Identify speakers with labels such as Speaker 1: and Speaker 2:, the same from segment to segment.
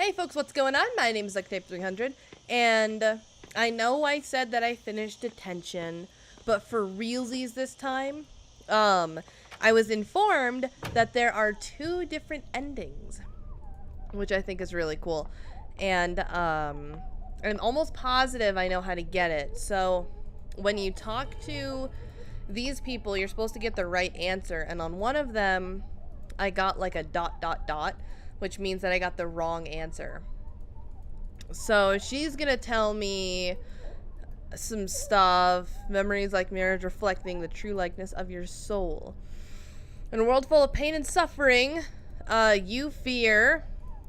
Speaker 1: Hey folks, what's going on? My name is Tape300, and I know I said that I finished Detention, but for realsies this time, I was informed that there are 2 different endings, which I think is really cool, and I'm almost positive I know how to get it. So when you talk to these people, you're supposed to get the right answer, and on one of them, I got like a ... which means that I got the wrong answer. So she's gonna tell me some stuff. Memories like mirrors reflecting the true likeness of your soul. In a world full of pain and suffering, you fear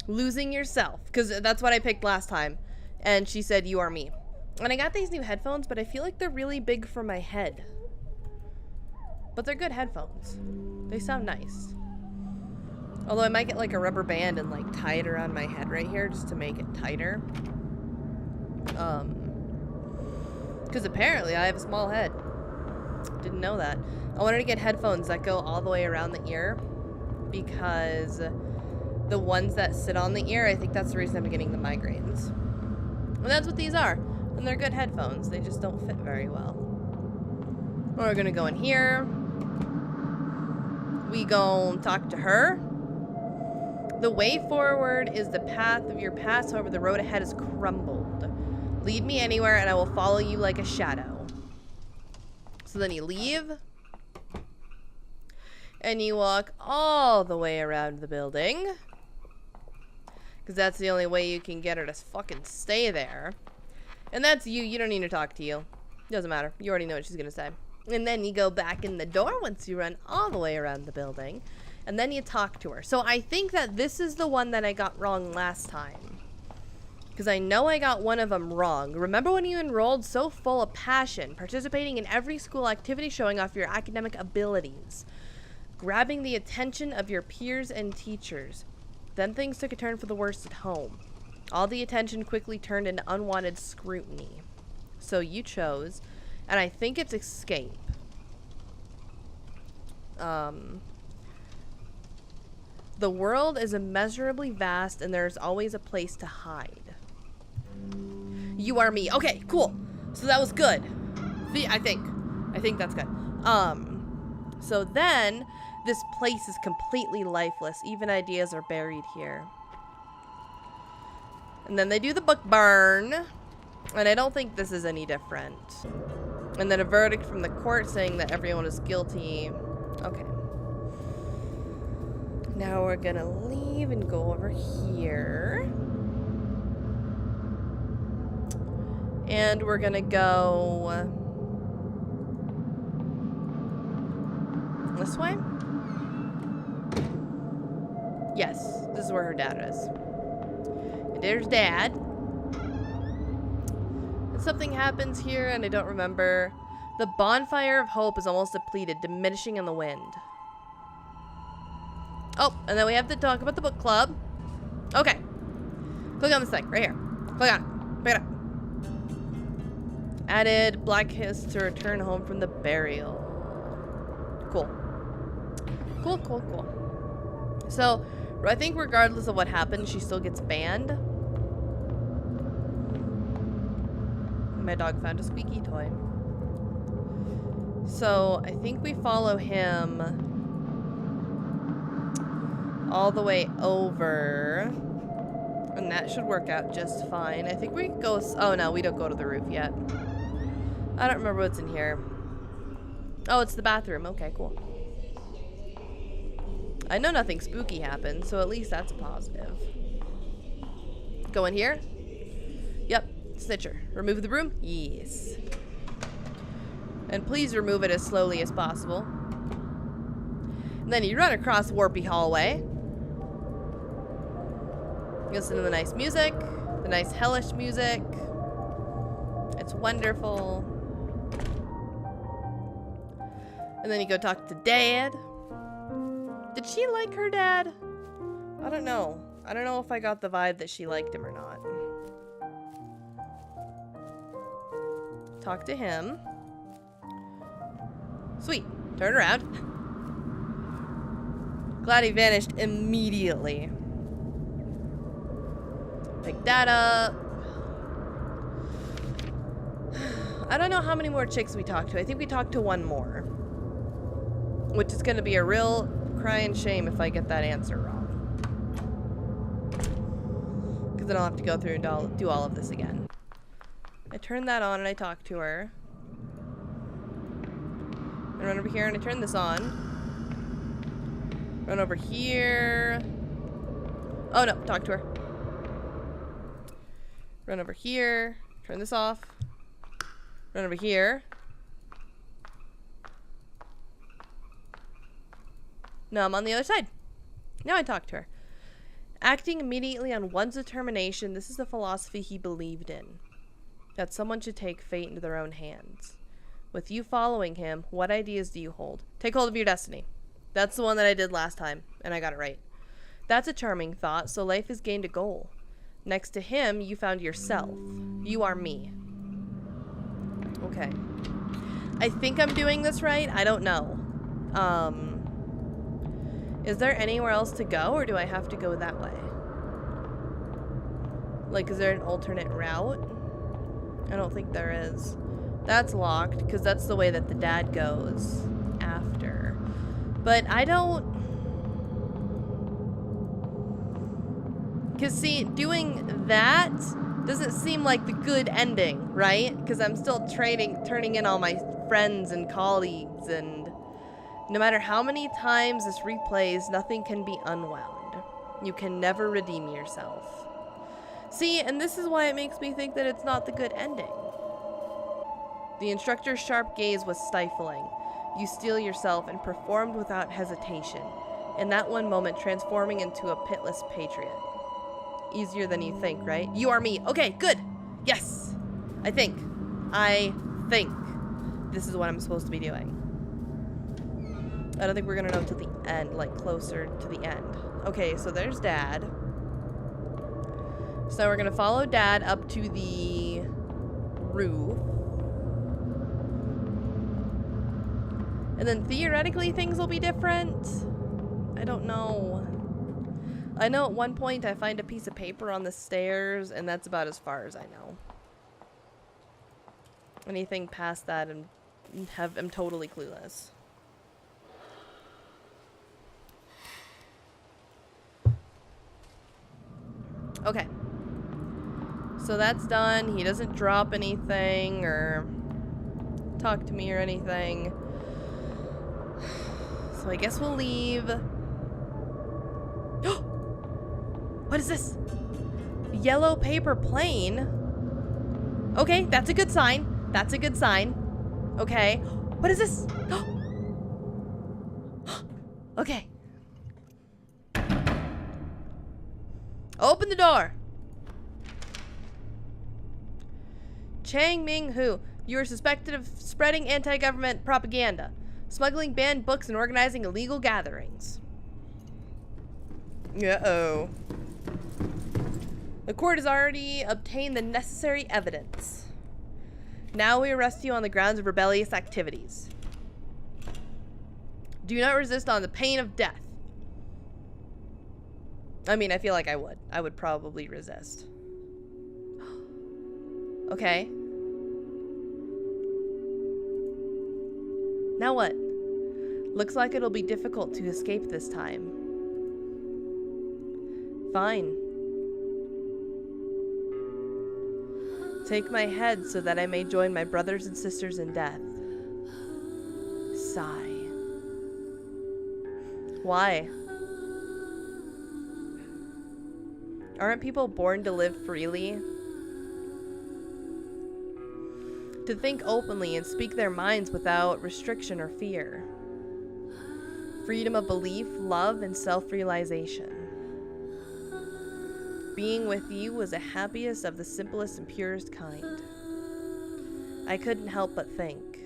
Speaker 1: losing yourself. Because that's what I picked last time. And she said, you are me. And I got these new headphones, but I feel like they're really big for my head. But they're good headphones. They sound nice. Although I might get like a rubber band and like tie it around my head right here just to make it tighter. Because apparently I have a small head. Didn't know that. I wanted to get headphones that go all the way around the ear because the ones that sit on the ear, I think that's the reason I'm getting the migraines. And that's what these are. And they're good headphones. They just don't fit very well. We're gonna go in here. We gon' talk to her. The way forward is the path of your past, however the road ahead is crumbled. Lead me anywhere and I will follow you like a shadow. So then you leave. And you walk all the way around the building. Because that's the only way you can get her to fucking stay there. And that's you. You don't need to talk to you. Doesn't matter. You already know what she's going to say. And then you go back in the door once you run all the way around the building. And then you talk to her. So I think that this is the one that I got wrong last time. Because I know I got one of them wrong. Remember when you enrolled so full of passion, participating in every school activity, showing off your academic abilities, grabbing the attention of your peers and teachers. Then things took a turn for the worse at home. All the attention quickly turned into unwanted scrutiny. So you chose, and I think it's escape. The world is immeasurably vast and there's always a place to hide. You are me. Okay, cool. So that was good. I think that's good. So then this place is completely lifeless. Even ideas are buried here. And then they do the book burn. And I don't think this is any different. And then a verdict from the court saying that everyone is guilty. Okay. Now we're gonna leave and go over here. And we're gonna go this way? Yes, this is where her dad is. And there's Dad. And something happens here and I don't remember. The bonfire of hope is almost depleted, diminishing in the wind. Oh, and then we have to talk about the book club. Okay. Click on this thing, right here. Click on it. Pick it up. Added Black Hiss to return home from the burial. Cool. Cool, cool, cool. So, I think regardless of what happens, she still gets banned. My dog found a squeaky toy. So, I think we follow him all the way over. And that should work out just fine. I think we go... Oh, no, we don't go to the roof yet. I don't remember what's in here. Oh, it's the bathroom. Okay, cool. I know nothing spooky happened, so at least that's positive. Go in here? Yep. Snitcher. Remove the broom? Yes. And please remove it as slowly as possible. And then you run across warpy hallway. Listen to the nice music. The nice hellish music. It's wonderful. And then you go talk to Dad. Did she like her dad? I don't know. I don't know if I got the vibe that she liked him or not. Talk to him. Sweet. Turn around. Glad he vanished immediately. pick that up. I don't know how many more chicks we talked to. I think we talked to one more. Which is gonna be a real crying shame if I get that answer wrong. Because then I'll have to go through and do all of this again. I turn that on and I talk to her. I run over here and I turn this on. Run over here. Oh no, talk to her. Run over here. Turn this off. Run over here. No, I'm on the other side. Now I talk to her. Acting immediately on one's determination, this is the philosophy he believed in. That someone should take fate into their own hands. With you following him, what ideas do you hold? Take hold of your destiny. That's the one that I did last time, and I got it right. That's a charming thought, so life has gained a goal. Next to him, you found yourself. You are me. Okay. I think I'm doing this right. I don't know. Is there anywhere else to go, or do I have to go that way? Like, is there an alternate route? I don't think there is. That's locked, because that's the way that the dad goes after. But I don't... Because, see, doing that doesn't seem like the good ending, right? Because I'm still turning in all my friends and colleagues, and no matter how many times this replays, nothing can be unwound. You can never redeem yourself. See, and this is why it makes me think that it's not the good ending. The instructor's sharp gaze was stifling. You steel yourself and performed without hesitation. In that one moment, transforming into a pitless patriot. Easier than you think, right? You are me. Okay, good. Yes. I think this is what I'm supposed to be doing. I don't think we're gonna know till the end, like closer to the end. Okay, so there's Dad. So we're gonna follow Dad up to the roof. And then theoretically things will be different. I don't know. I know at one point I find a piece of paper on the stairs, and that's about as far as I know. Anything past that, I'm totally clueless. Okay. So that's done. He doesn't drop anything or talk to me or anything. So I guess we'll leave. What is this? Yellow paper plane? Okay, that's a good sign. That's a good sign. Okay. What is this? Okay. Open the door. Chang Ming Hu, you are suspected of spreading anti-government propaganda, smuggling banned books, and organizing illegal gatherings. Uh-oh. The court has already obtained the necessary evidence. Now we arrest you on the grounds of rebellious activities. Do not resist on the pain of death. I mean, I feel like I would. I would probably resist. Okay. Now what? Looks like it'll be difficult to escape this time. Fine. Take my head so that I may join my brothers and sisters in death. Sigh. Why? Aren't people born to live freely? To think openly and speak their minds without restriction or fear. Freedom of belief, love, and self-realization. Being with you was the happiest of the simplest and purest kind. I couldn't help but think.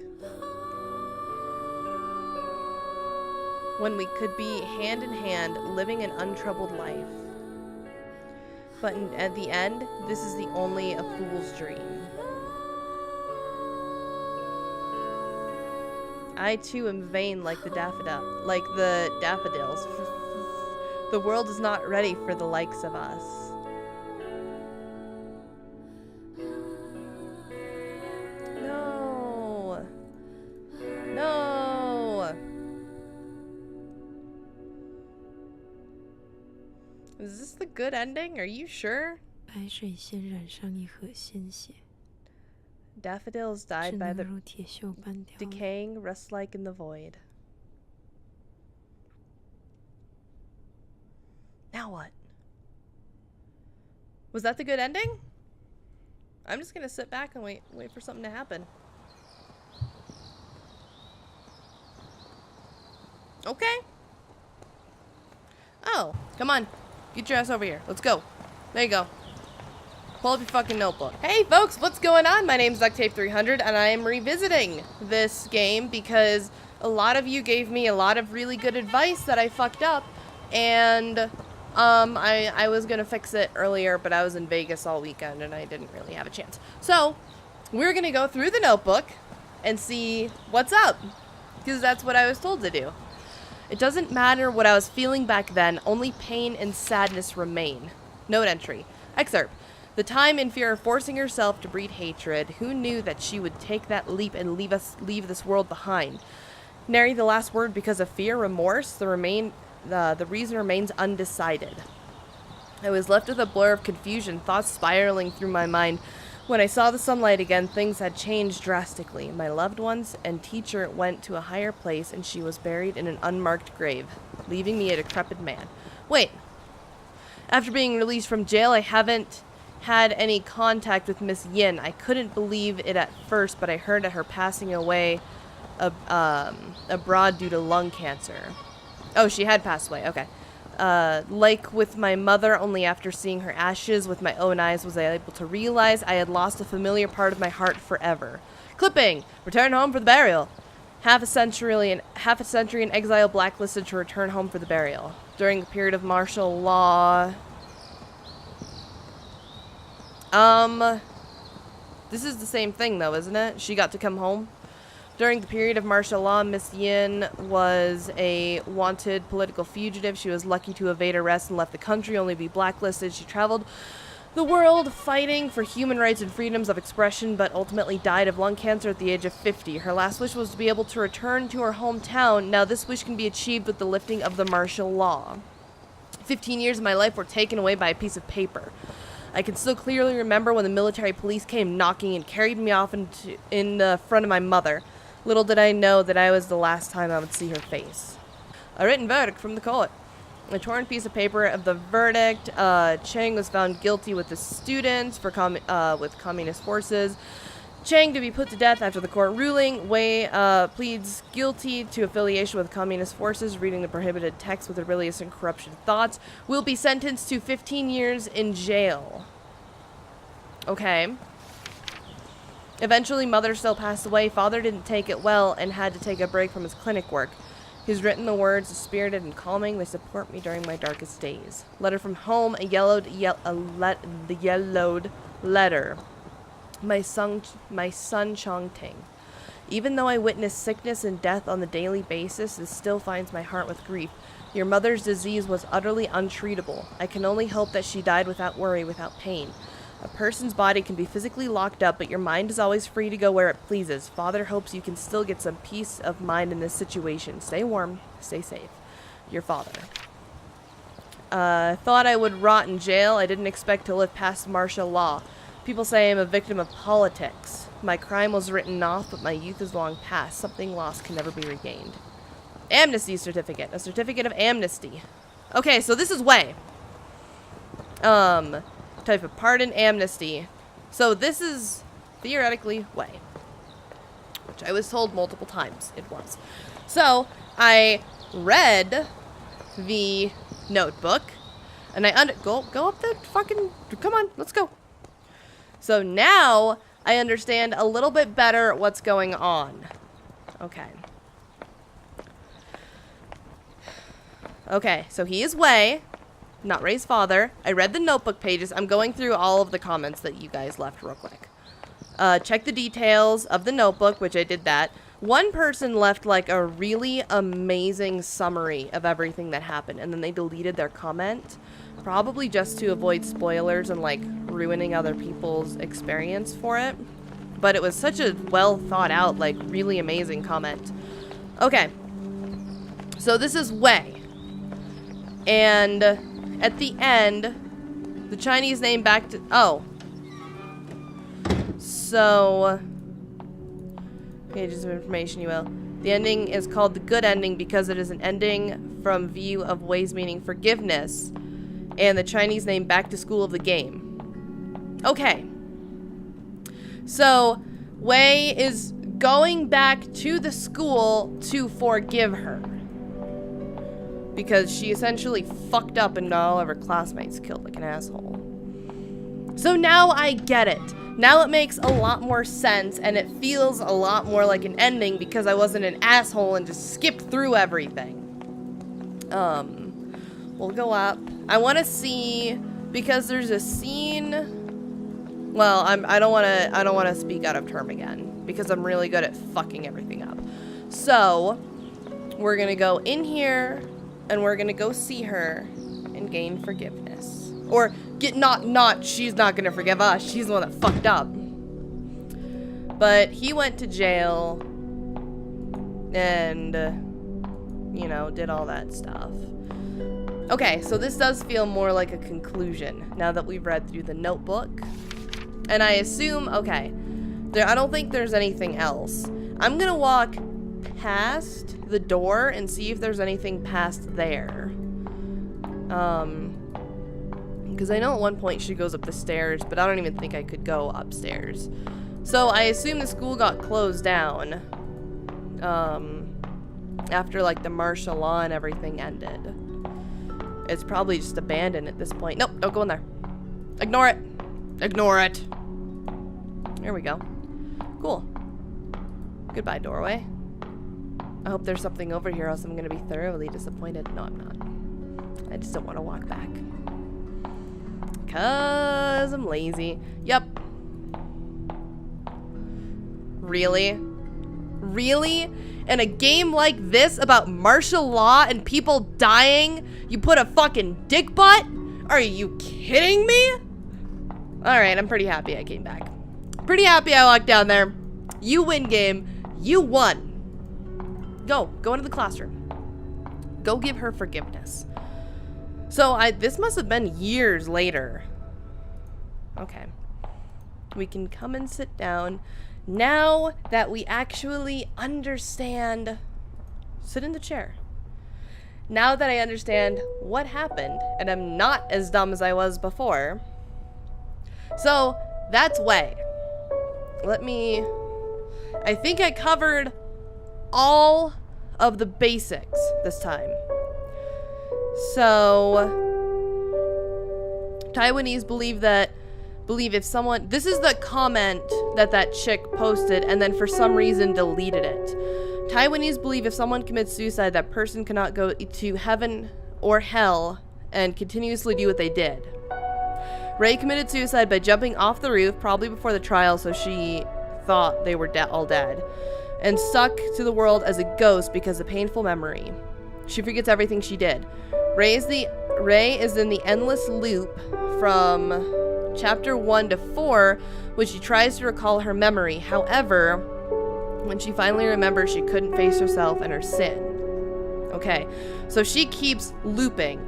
Speaker 1: When we could be hand in hand, living an untroubled life. But at the end, this is only a fool's dream. I too am vain like the daffodils. The world is not ready for the likes of us. this the good ending? Are you sure?
Speaker 2: 白水先染上一河鲜血，
Speaker 1: Daffodils
Speaker 2: 稚
Speaker 1: died by
Speaker 2: 嫩
Speaker 1: the
Speaker 2: 如铁锈般凋零。
Speaker 1: decaying, rust-like in the void. Now what? Was that the good ending? I'm just gonna sit back and wait for something to happen. Okay. Oh, come on. Get your ass over here. Let's go. There you go. Pull up your fucking notebook. Hey folks, what's going on? My name's DuckTape300 and I am revisiting this game because a lot of you gave me a lot of really good advice that I fucked up, and I was gonna fix it earlier, but I was in Vegas all weekend and I didn't really have a chance. So we're gonna go through the notebook and see what's up, because that's what I was told to do. It doesn't matter what I was feeling back then, only pain and sadness remain. Note entry. Excerpt. The time in fear of forcing herself to breed hatred, who knew that she would take that leap and leave this world behind? Nary the last word because of fear, remorse, the reason remains undecided. I was left with a blur of confusion, thoughts spiraling through my mind. When I saw the sunlight again, things had changed drastically. My loved ones and teacher went to a higher place, and she was buried in an unmarked grave, leaving me a decrepit man. Wait. After being released from jail, I haven't had any contact with Miss Yin. I couldn't believe it at first, but I heard of her passing away abroad due to lung cancer. Oh, she had passed away. Okay. Like with my mother, only after seeing her ashes with my own eyes was I able to realize I had lost a familiar part of my heart forever. Clipping! Return home for the burial. Half a century in exile, blacklisted to return home for the burial. During the period of martial law... This is the same thing though, isn't it? She got to come home. During the period of martial law, Miss Yin was a wanted political fugitive. She was lucky to evade arrest and left the country, only to be blacklisted. She traveled the world fighting for human rights and freedoms of expression, but ultimately died of lung cancer at the age of 50. Her last wish was to be able to return to her hometown. Now this wish can be achieved with the lifting of the martial law. 15 years of my life were taken away by a piece of paper. I can still clearly remember when the military police came knocking and carried me off in front of my mother. Little did I know that I was the last time I would see her face. A written verdict from the court. A torn piece of paper of the verdict. Chang was found guilty with the students for with communist forces. Chang to be put to death after the court ruling. Wei pleads guilty to affiliation with communist forces, reading the prohibited text with rebellious and corruption thoughts. Will be sentenced to 15 years in jail. Okay. Eventually, mother still passed away. Father didn't take it well and had to take a break from his clinic work. He's written the words, spirited and calming. They support me during my darkest days. Letter from home, the yellowed letter. My son Chongting. Even though I witness sickness and death on the daily basis, it still finds my heart with grief. Your mother's disease was utterly untreatable. I can only hope that she died without worry, without pain. A person's body can be physically locked up, but your mind is always free to go where it pleases. Father hopes you can still get some peace of mind in this situation. Stay warm, stay safe. Your father. Thought I would rot in jail. I didn't expect to live past martial law. People say I'm a victim of politics. My crime was written off, but my youth is long past. Something lost can never be regained. Amnesty certificate. A certificate of amnesty. Okay, so this is Wei. Type of pardon, amnesty. So this is theoretically Wei, which I was told multiple times it was. So I read the notebook, and go up the fucking, come on, let's go. So now I understand a little bit better what's going on. Okay. Okay, so he is Wei. Not Ray's father. I read the notebook pages. I'm going through all of the comments that you guys left real quick. Check the details of the notebook, which I did that. One person left like a really amazing summary of everything that happened, and then they deleted their comment, probably just to avoid spoilers and like ruining other people's experience for it. But it was such a well thought out, like really amazing comment. Okay. So this is Wei. And at the end, the Chinese name back to... Oh. So... Pages of information, you will. The ending is called the good ending because it is an ending from view of Wei's meaning forgiveness. And the Chinese name back to school of the game. Okay. So, Wei is going back to the school to forgive her. Because she essentially fucked up and got all of her classmates killed like an asshole. So now I get it. Now it makes a lot more sense and it feels a lot more like an ending because I wasn't an asshole and just skipped through everything. We'll go up. I want to see, because there's a scene. Well, I don't want to speak out of term again because I'm really good at fucking everything up. So we're gonna go in here and we're gonna go see her and gain forgiveness, or get not she's not gonna forgive us. She's the one that fucked up. But he went to jail and you know, did all that stuff. Okay, so this does feel more like a conclusion now that we've read through the notebook. And I assume, okay, I don't think there's anything else. I'm gonna walk past the door and see if there's anything past there. Because I know at one point she goes up the stairs, but I don't even think I could go upstairs. So I assume the school got closed down. After like the martial law and everything ended. It's probably just abandoned at this point. Nope, don't go in there. Ignore it. Ignore it. There we go. Cool. Goodbye, doorway. I hope there's something over here, else I'm gonna be thoroughly disappointed. No, I'm not. I just don't want to walk back. Cause I'm lazy. Yep. Really? Really? In a game like this about martial law and people dying, you put a fucking dick butt? Are you kidding me? Alright, I'm pretty happy I came back. Pretty happy I walked down there. You win game. You won. Go into the classroom. Go give her forgiveness. So this must have been years later. Okay. We can come and sit down. Now that we actually understand, sit in the chair. Now that I understand what happened, and I'm not as dumb as I was before. So, that's Wei. I think I covered all of the basics this time. So, Taiwanese believe if someone, this is the comment that chick posted and then for some reason deleted it. Taiwanese believe if someone commits suicide, that person cannot go to heaven or hell and continuously do what they did. Ray committed suicide by jumping off the roof, probably before the trial, so she thought they were all dead, and stuck to the world as a ghost because of painful memory. She forgets everything she did. Ray is in the endless loop from chapter 1 to 4, when she tries to recall her memory. However, when she finally remembers, she couldn't face herself and her sin. Okay, so she keeps looping.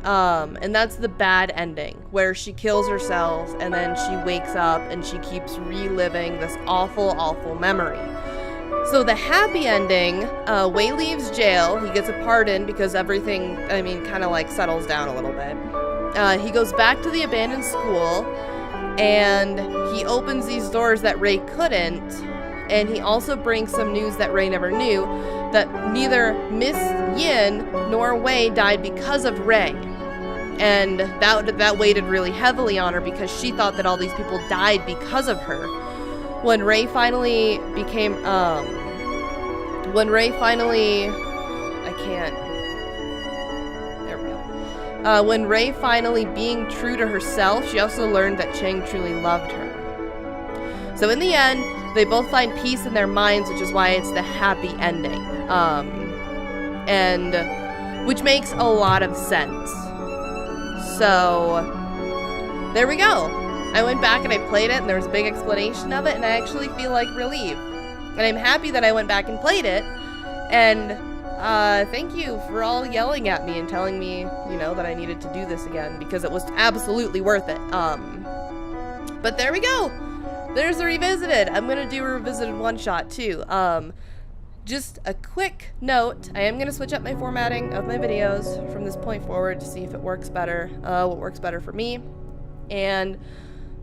Speaker 1: And that's the bad ending, where she kills herself and then she wakes up and she keeps reliving this awful, awful memory. So the happy ending, Wei leaves jail. He gets a pardon because everything, kind of like settles down a little bit. He goes back to the abandoned school and he opens these doors that Ray couldn't. And he also brings some news that Ray never knew, that neither Miss Yin nor Wei died because of Ray. And that weighted really heavily on her because she thought that all these people died because of her. When Ray finally became, when Ray finally being true to herself, she also learned that Chang truly loved her. So in the end, they both find peace in their minds, which is why it's the happy ending. And which makes a lot of sense. So there we go. I went back and I played it and there was a big explanation of it and I actually feel like relieved. And I'm happy that I went back and played it. And thank you for all yelling at me and telling me, you know, that I needed to do this again, because it was absolutely worth it. But there we go. There's the Revisited. I'm gonna do a Revisited one-shot, too. Just a quick note, I am gonna switch up my formatting of my videos from this point forward to see if it works better, what works better for me. And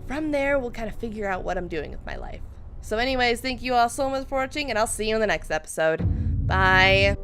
Speaker 1: from there, we'll kind of figure out what I'm doing with my life. So anyways, thank you all so much for watching, and I'll see you in the next episode. Bye.